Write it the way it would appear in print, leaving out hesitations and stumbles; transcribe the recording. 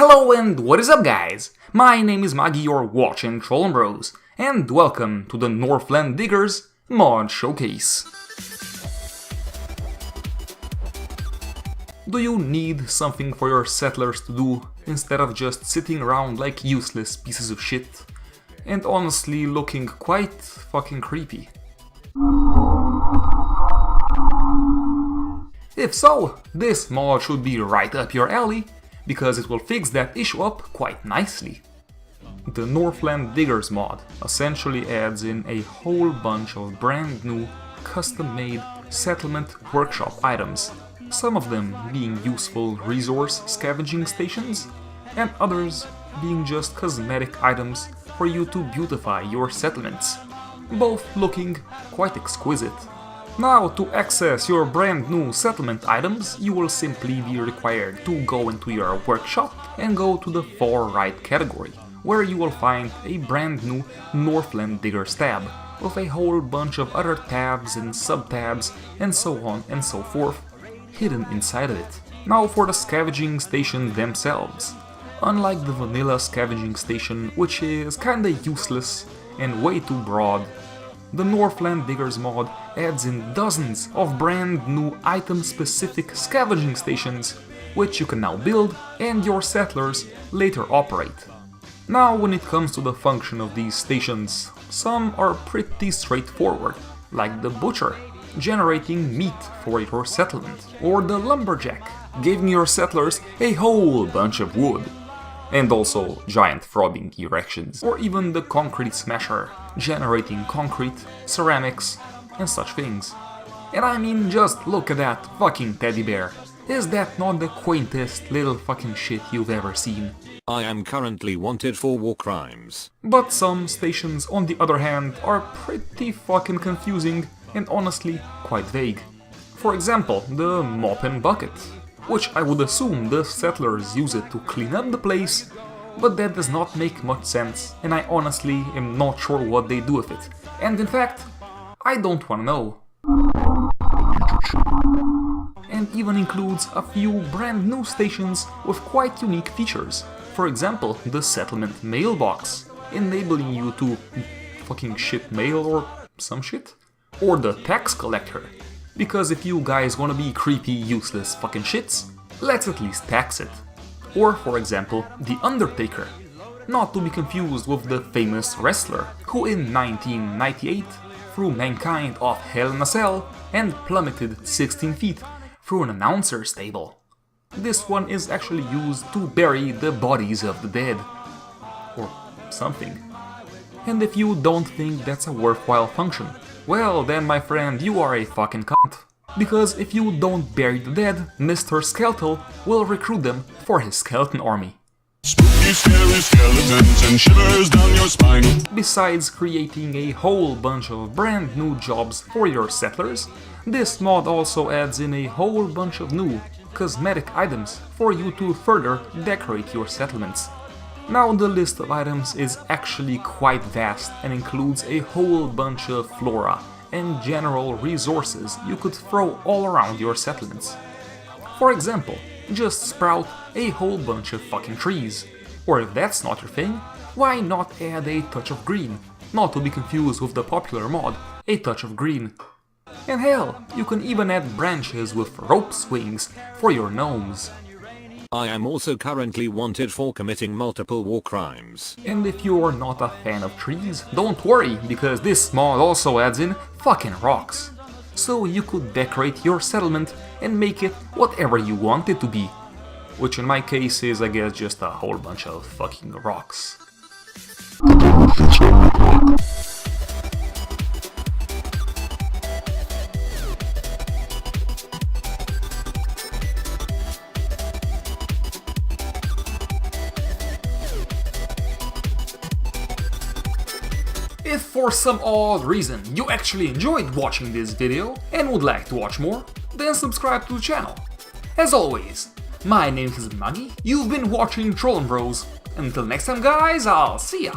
Hello and what is up, guys? My name is Maggie, you're watching TrollenBros, and welcome to the Northland Diggers mod showcase. Do you need something for your settlers to do instead of just sitting around like useless pieces of shit? And honestly looking quite fucking creepy. If so, this mod should be right up your alley, because it will fix that issue up quite nicely. The Northland Diggers mod essentially adds in a whole bunch of brand new, custom-made settlement workshop items, some of them being useful resource scavenging stations, and others being just cosmetic items for you to beautify your settlements, both looking quite exquisite. Now, to access your brand new settlement items, you will simply be required to go into your workshop and go to the far right category, where you will find a brand new Northland Diggers tab, with a whole bunch of other tabs and sub-tabs and so on and so forth, hidden inside of it. Now for the scavenging stations themselves. Unlike the vanilla scavenging station, which is kinda useless and way too broad, the Northland Diggers mod adds in dozens of brand new item-specific scavenging stations, which you can now build and your settlers later operate. Now, when it comes to the function of these stations, some are pretty straightforward, like the butcher, generating meat for your settlement, or the lumberjack, giving your settlers a whole bunch of wood, and also giant throbbing erections, or even the concrete smasher, generating concrete, ceramics, and such things. And I mean, just look at that fucking teddy bear. Is that not the quaintest little fucking shit you've ever seen? I am currently wanted for war crimes. But some stations, on the other hand, are pretty fucking confusing and honestly quite vague. For example, the mop and bucket, which I would assume the settlers use it to clean up the place, but that does not make much sense, and I honestly am not sure what they do with it. And in fact, I don't wanna know. And even includes a few brand new stations with quite unique features. For example, the settlement mailbox, enabling you to fucking ship mail or some shit. Or the tax collector, because if you guys wanna be creepy, useless fucking shits, let's at least tax it. Or, for example, the Undertaker, not to be confused with the famous wrestler who in 1998 threw mankind off Hell in a Cell and plummeted 16 feet through an announcer's table. This one is actually used to bury the bodies of the dead, or something. And if you don't think that's a worthwhile function, well then, my friend, you are a fucking cunt. Because if you don't bury the dead, Mr. Skeletal will recruit them for his skeleton army. Spooky, scary skeletons and shivers down your spine. Besides creating a whole bunch of brand new jobs for your settlers, this mod also adds in a whole bunch of new cosmetic items for you to further decorate your settlements. Now, the list of items is actually quite vast and includes a whole bunch of flora and general resources you could throw all around your settlements. For example, just sprout a whole bunch of fucking trees. Or if that's not your thing, why not add a touch of green? Not to be confused with the popular mod, a touch of green. And hell, you can even add branches with rope swings for your gnomes. I am also currently wanted for committing multiple war crimes. And if you're not a fan of trees, don't worry, because this mod also adds in fucking rocks. So you could decorate your settlement and make it whatever you want it to be. Which in my case is, I guess, just a whole bunch of fucking rocks. If for some odd reason you actually enjoyed watching this video and would like to watch more, then subscribe to the channel. As always, my name is Maggie, you've been watching TrollenBros. Until next time, guys, I'll see ya!